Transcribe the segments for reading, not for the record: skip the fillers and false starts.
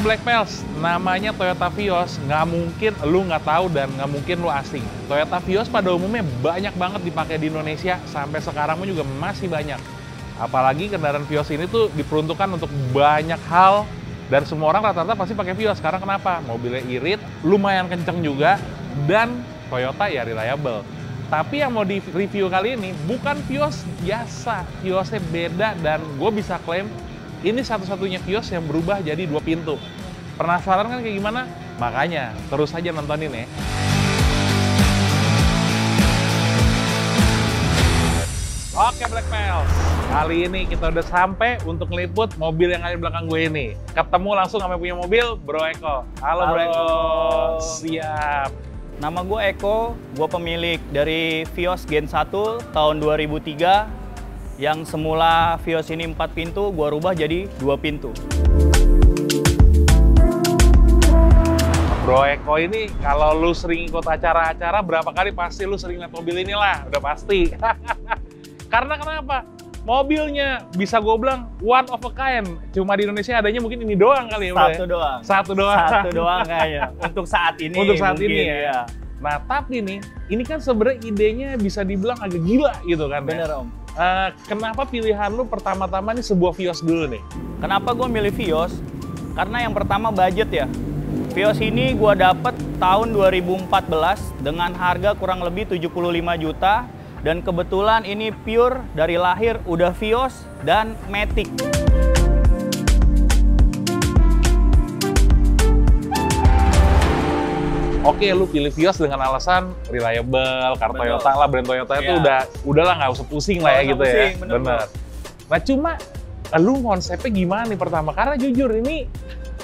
Black Pals, namanya Toyota Vios, nggak mungkin lu nggak tahu dan nggak mungkin lu asing. Toyota Vios pada umumnya banyak banget dipakai di Indonesia, sampai sekarang pun juga masih banyak. Apalagi kendaraan Vios ini tuh diperuntukkan untuk banyak hal, dan semua orang rata-rata pasti pakai Vios. Karena kenapa? Mobilnya irit, lumayan kenceng juga, dan Toyota ya reliable. Tapi yang mau di-review kali ini bukan Vios biasa, Viosnya beda, dan gue bisa klaim ini satu-satunya Vios yang berubah jadi 2 pintu. Penasaran kan kayak gimana? Makanya terus aja nontonin ya. Oke Black Pals, kali ini kita udah sampai untuk ngeliput mobil yang ada di belakang gue ini. Ketemu langsung sama punya mobil, Bro Eko. Halo Bro Eko. Siap. Nama gue Eko, gue pemilik dari Vios Gen 1 tahun 2003. Yang semula Vios ini 4 pintu, gue rubah jadi 2 pintu. Bro Eko ini, kalau lu sering ikut acara-acara, berapa kali pasti lu sering lihat mobil ini lah, udah pasti. Karena kenapa? Mobilnya bisa gue bilang one of a kind. Cuma di Indonesia adanya mungkin ini doang kali ya, Bro? Satu doang. Satu doang. Satu doang kayaknya. Untuk saat ini. Untuk saat mungkin, ini ya. Nah, tapi nih, ini kan sebenarnya idenya bisa dibilang agak gila gitu kan. Bener ya? Om. Kenapa pilihan lu pertama-tama nih sebuah Vios dulu nih? Kenapa gue milih Vios? Karena yang pertama budget ya. Vios ini gue dapet tahun 2014 dengan harga kurang lebih 75 juta. Dan kebetulan ini pure dari lahir udah Vios dan Matic. Oke, lu pilih Vios dengan alasan reliable, karena Toyota lah, brand Toyota itu udahlah nggak usah pusing lah ya gitu ya. Bener. Nah cuma, lu konsepnya gimana nih pertama? Karena jujur ini,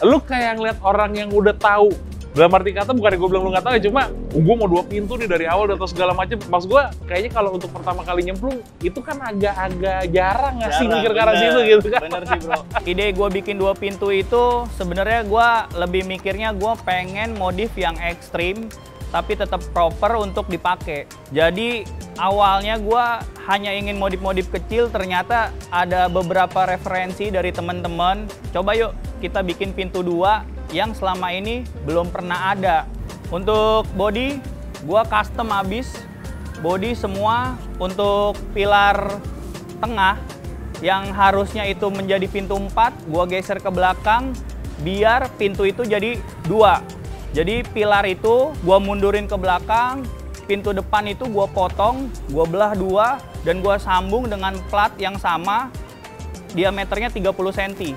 lu kayak ngeliat orang yang udah tahu. Dalam arti kata bukan gue bilang lu nggak tahu ya, cuma gue mau 2 pintu nih dari awal udah tahu segala macam. Maksud gue kayaknya kalau untuk pertama kali nyemplung itu kan agak-agak jarang nggak sih mikir ke arah situ gitu kan. Bener sih bro. Ide gue bikin 2 pintu itu sebenarnya gue lebih mikirnya gue pengen modif yang ekstrim tapi tetap proper untuk dipakai. Jadi awalnya gue hanya ingin modif-modif kecil, ternyata ada beberapa referensi dari teman-teman. Coba yuk kita bikin pintu 2 yang selama ini belum pernah ada. Untuk body, gua custom abis. Body semua untuk pilar tengah yang harusnya itu menjadi pintu 4, gua geser ke belakang biar pintu itu jadi 2. Jadi pilar itu gua mundurin ke belakang, pintu depan itu gua potong, gua belah 2 dan gua sambung dengan plat yang sama, diameternya 30 cm.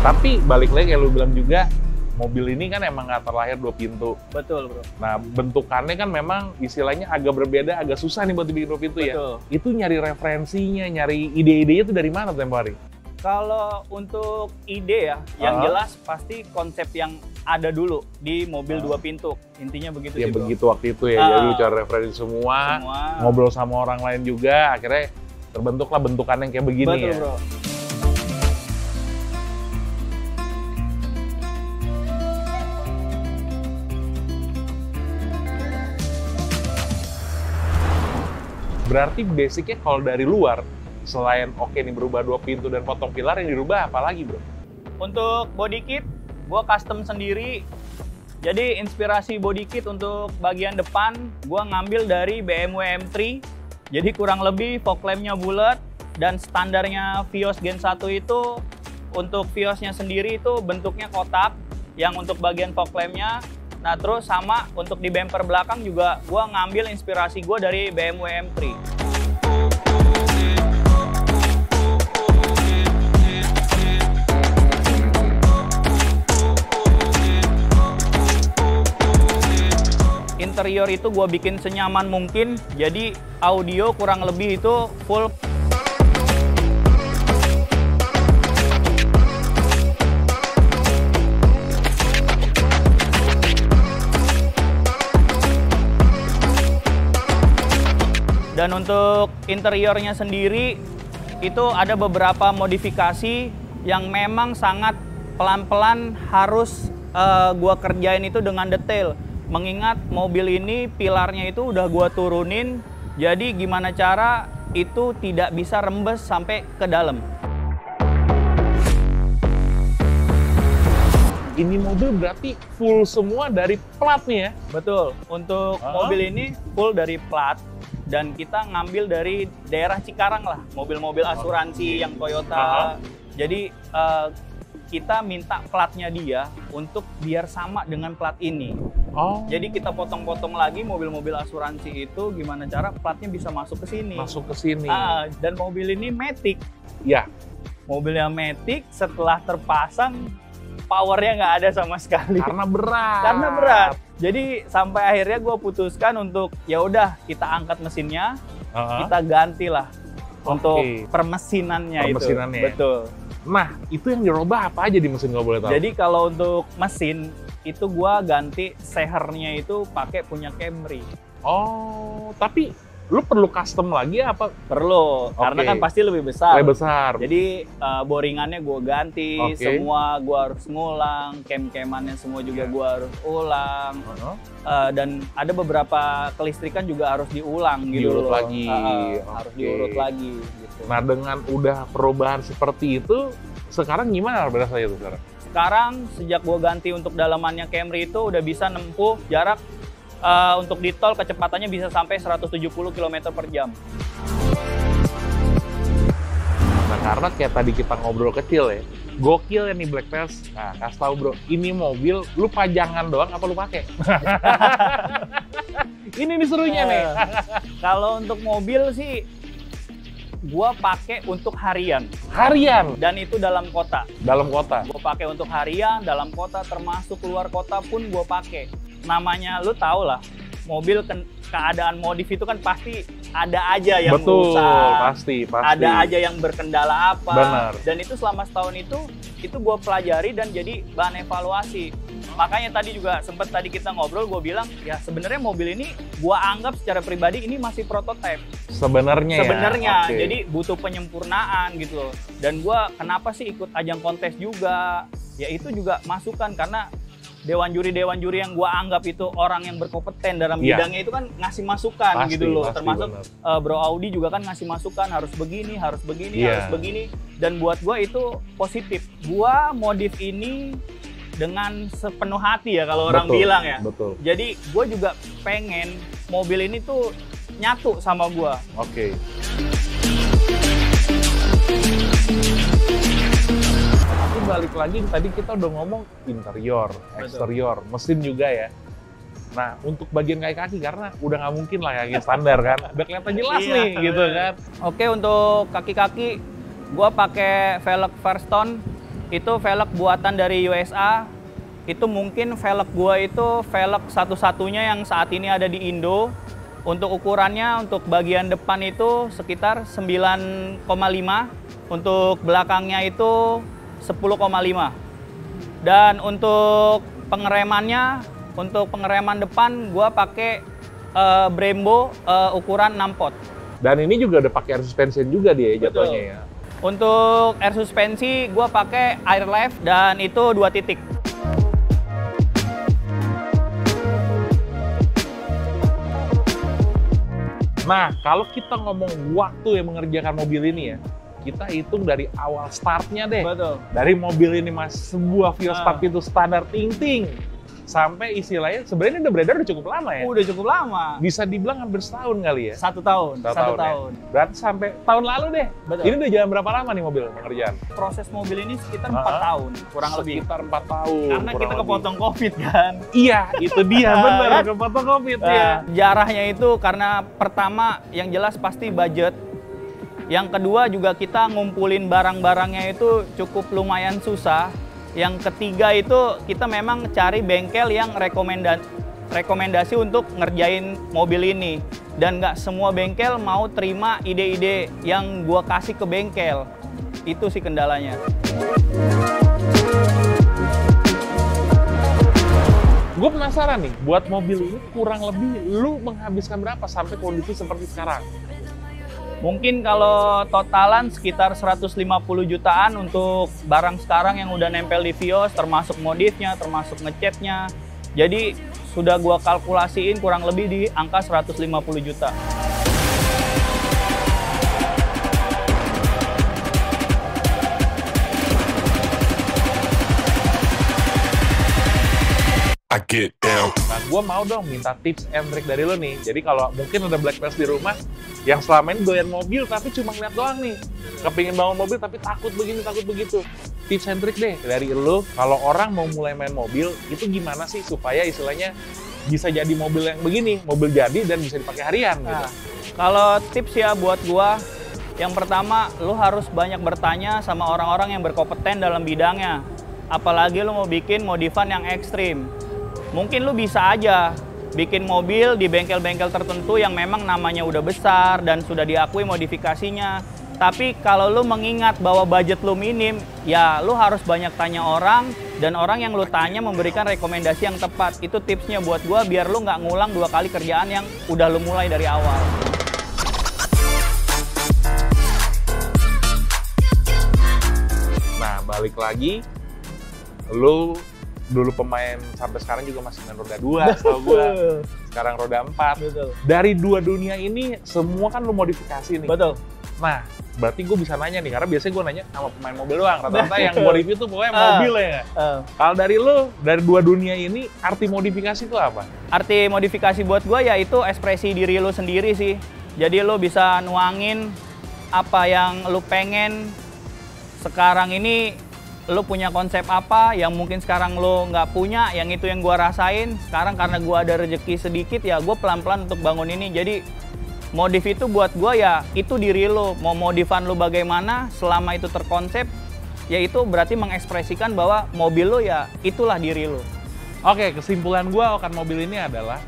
Tapi balik lagi kayak lu bilang juga, mobil ini kan emang nggak terlahir 2 pintu. Betul bro. Nah bentukannya kan memang istilahnya agak berbeda, agak susah nih buat dibikin 2 pintu. Betul. Ya. Itu nyari referensinya, nyari ide-idenya itu dari mana tempo hari? Kalau untuk ide ya, yang jelas pasti konsep yang ada dulu di mobil 2 pintu. Intinya begitu ya, sih bro. Begitu waktu itu ya, jadi lu cari referensi semua, ngobrol sama orang lain juga, akhirnya terbentuklah bentukan yang kayak begini. Betul, ya. Bro. Berarti basicnya kalau dari luar, selain oke nih berubah 2 pintu dan potong pilar, yang dirubah apa lagi bro? Untuk body kit, gue custom sendiri. Jadi inspirasi body kit untuk bagian depan, gue ngambil dari BMW M3. Jadi kurang lebih fog lampnya bulat, dan standarnya Vios Gen 1 itu, untuk Viosnya sendiri itu bentuknya kotak, yang untuk bagian fog lampnya. Nah terus sama untuk di bumper belakang juga gue ngambil inspirasi gue dari BMW M3. Interior itu gue bikin senyaman mungkin, jadi audio kurang lebih itu full. Dan untuk interiornya sendiri, itu ada beberapa modifikasi yang memang sangat pelan-pelan harus gua kerjain itu dengan detail. Mengingat mobil ini pilarnya itu udah gua turunin, jadi gimana cara itu tidak bisa rembes sampai ke dalam. Ini mobil berarti full semua dari plat nih ya? Betul, untuk mobil ini full dari plat. Dan kita ngambil dari daerah Cikarang lah, mobil-mobil asuransi yang Toyota. Jadi kita minta platnya dia untuk biar sama dengan plat ini. Jadi kita potong-potong lagi mobil-mobil asuransi itu, gimana cara platnya bisa masuk ke sini. Masuk ke sini. Dan mobil ini Matic. Ya. Mobilnya Matic, setelah terpasang powernya nggak ada sama sekali. Karena berat. Karena berat. Jadi sampai akhirnya gue putuskan untuk ya udah kita angkat mesinnya, kita gantilah untuk permesinannya itu. Betul. Nah, itu yang dirubah apa aja di mesin kalau boleh tahu? Jadi kalau untuk mesin itu gue ganti sehernya itu pakai punya Camry. Tapi lu perlu custom lagi apa? Perlu, karena kan pasti lebih besar. Lebih besar. Jadi boringannya gue ganti, semua gue harus ngulang, cam-camannya semua juga gue harus ulang. Dan ada beberapa kelistrikan juga harus diulang gitu diurut loh. Lagi. Harus diurut lagi. Gitu. Nah, dengan udah perubahan seperti itu, sekarang gimana berasanya itu sekarang? Sekarang sejak gue ganti untuk dalamannya Camry itu udah bisa nempuh jarak untuk di tol kecepatannya bisa sampai 170 km per jam. Nah, karena kayak tadi kita ngobrol kecil ya, gokil ya nih Black Pals. Nah, kasih tahu bro, ini mobil lu pajangan doang apa lu pakai? Ini nih serunya nih. Kalau untuk mobil sih, gua pakai untuk harian. Harian? Dan itu dalam kota. Dalam kota? Gua pakai untuk harian, dalam kota, termasuk keluar kota pun gua pakai. Namanya lu tau lah, mobil keadaan modif itu kan pasti ada aja yang rusak. Pasti. Ada aja yang berkendala apa. Benar. Dan itu selama setahun itu gue pelajari dan jadi bahan evaluasi. Makanya tadi juga sempat tadi kita ngobrol, gue bilang ya sebenarnya mobil ini gue anggap secara pribadi ini masih prototipe. Sebenarnya ya? Jadi butuh penyempurnaan gitu loh. Dan gue kenapa sih ikut ajang kontes juga? Ya itu juga masukan karena dewan juri yang gua anggap itu orang yang berkompeten dalam bidangnya itu kan ngasih masukan gitu loh. Termasuk Bro Audi juga kan ngasih masukan harus begini, harus begini. Dan buat gua itu positif. Gua modif ini dengan sepenuh hati ya kalau orang bilang ya. Betul. Jadi gua juga pengen mobil ini tuh nyatu sama gua. Balik lagi tadi kita udah ngomong interior, eksterior, mesin juga ya. Nah, untuk bagian kaki karena udah nggak mungkin lah kaki standar kan, udah kelihatan jelas nih gitu kan. Oke, untuk kaki-kaki gua pakai velg Firestone, itu velg buatan dari USA. Itu mungkin velg gua itu velg satu-satunya yang saat ini ada di Indo. Untuk ukurannya untuk bagian depan itu sekitar 9,5, untuk belakangnya itu 10,5. Dan untuk pengeremannya, untuk pengereman depan gua pakai Brembo ukuran 6 pot. Dan ini juga udah pakai air suspension juga dia jatuhnya ya. Untuk air suspensi gua pakai Airlife dan itu 2 titik. Nah, kalau kita ngomong waktu yang mengerjakan mobil ini ya, kita hitung dari awal startnya deh. Dari mobil ini mas sebuah Vios 4 pintu standar ting-ting sampai istilahnya sebenarnya udah beredar udah cukup lama ya. Udah cukup lama. Bisa dibilang hampir setahun kali ya. 1 tahun. 1 tahun. Ya. Berarti sampai tahun lalu deh. Ini udah jalan berapa lama nih mobil pengerjaan? Proses mobil ini sekitar 4 tahun kurang lebih. Sekitar 4 tahun. Karena kita kepotong COVID kan. Iya, itu dia bener kepotong COVID ya. Jarahnya itu karena pertama yang jelas pasti budget. Yang kedua juga kita ngumpulin barang-barangnya itu cukup lumayan susah. Yang ketiga itu kita memang cari bengkel yang rekomendasi untuk ngerjain mobil ini. Dan nggak semua bengkel mau terima ide-ide yang gua kasih ke bengkel. Itu sih kendalanya. Gue penasaran nih, buat mobil ini kurang lebih lu menghabiskan berapa sampai kondisi seperti sekarang? Mungkin kalau totalan sekitar 150 jutaan untuk barang sekarang yang udah nempel di Vios, termasuk modifnya, termasuk ngecatnya. Jadi sudah gua kalkulasiin kurang lebih di angka 150 juta. get down. Nah, gue mau dong minta tips and trick dari lo nih. Jadi kalau mungkin ada Black Pals di rumah yang selama ini doyan mobil tapi cuma ngeliat doang nih, kepingin bangun mobil tapi takut begini, takut begitu. Tips and trick deh dari lo, kalau orang mau mulai main mobil, itu gimana sih supaya istilahnya bisa jadi mobil yang begini, mobil jadi dan bisa dipakai harian gitu. Kalau tips ya buat gua, yang pertama lu harus banyak bertanya sama orang-orang yang berkompeten dalam bidangnya. Apalagi lu mau bikin modifan yang ekstrim. Mungkin lu bisa aja bikin mobil di bengkel-bengkel tertentu yang memang namanya udah besar dan sudah diakui modifikasinya. Tapi kalau lu mengingat bahwa budget lu minim, ya lu harus banyak tanya orang, dan orang yang lu tanya memberikan rekomendasi yang tepat. Itu tipsnya buat gua biar lu nggak ngulang 2 kali kerjaan yang udah lu mulai dari awal. Nah, balik lagi, lu dulu pemain sampai sekarang juga masih main roda 2 setahu gua. Sekarang roda 4. Betul. Dari 2 dunia ini semua kan lu modifikasi nih. Betul. Nah, berarti gue bisa nanya nih, karena biasanya gue nanya sama pemain mobil doang. Rata-rata yang gue review tuh pokoknya mobil ya. Kalau dari lu, dari 2 dunia ini, arti modifikasi itu apa? Arti modifikasi buat gue ya itu ekspresi diri lu sendiri sih. Jadi lu bisa nuangin apa yang lu pengen. Sekarang ini lu punya konsep apa yang mungkin sekarang lu nggak punya, yang itu yang gua rasain. Sekarang karena gua ada rezeki sedikit ya gua pelan-pelan untuk bangun ini. Jadi modif itu buat gua ya itu diri lu. Mau modifan lu bagaimana selama itu terkonsep, ya itu berarti mengekspresikan bahwa mobil lu ya itulah diri lu. Oke, kesimpulan gua akan mobil ini adalah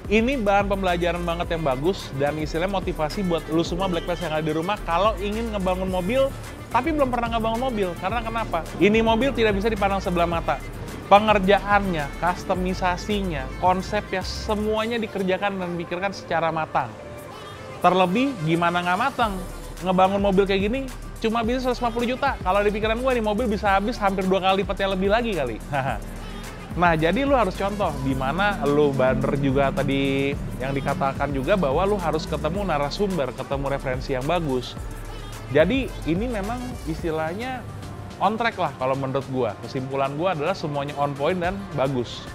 ini bahan pembelajaran banget yang bagus dan istilahnya motivasi buat lu semua Black Pals yang ada di rumah kalau ingin ngebangun mobil tapi belum pernah ngebangun mobil. Karena kenapa? Ini mobil tidak bisa dipandang sebelah mata. Pengerjaannya, kustomisasinya, konsepnya, semuanya dikerjakan dan dipikirkan secara matang. Terlebih, gimana nggak matang? Ngebangun mobil kayak gini cuma bisa 150 juta. Kalau di pikiran gue, nih mobil bisa habis hampir 2 kali lipatnya lebih lagi kali. Nah, jadi lu harus contoh, di mana lu bener juga tadi yang dikatakan juga bahwa lu harus ketemu narasumber, ketemu referensi yang bagus. Jadi ini memang istilahnya on track lah kalau menurut gua. Kesimpulan gua adalah semuanya on point dan bagus.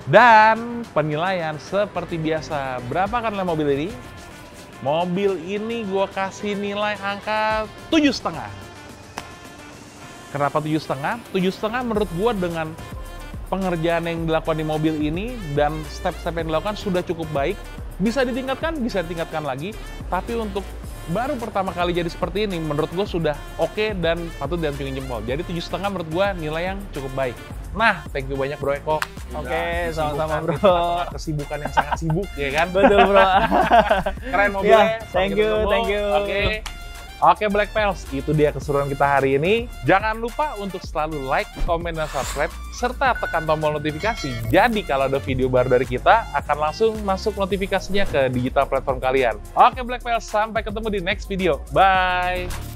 Dan penilaian seperti biasa. Berapa kan nilai mobil ini? Mobil ini gua kasih nilai angka 7,5. Kenapa 7,5? 7,5 menurut gua dengan pengerjaan yang dilakukan di mobil ini dan step-step yang dilakukan sudah cukup baik. Bisa ditingkatkan lagi. Tapi untuk baru pertama kali jadi seperti ini, menurut gue sudah oke dan patut diacungin jempol. Jadi 7,5 menurut gue nilai yang cukup baik. Nah, thank you banyak Bro Eko. Oke, sama-sama Bro. Kesibukan yang sangat sibuk ya kan? Betul Bro. Keren mobilnya. Yeah, thank you. Oke Black Pals, itu dia keseruan kita hari ini. Jangan lupa untuk selalu like, komen, dan subscribe, serta tekan tombol notifikasi. Jadi kalau ada video baru dari kita, akan langsung masuk notifikasinya ke digital platform kalian. Oke Black Pals, sampai ketemu di next video. Bye!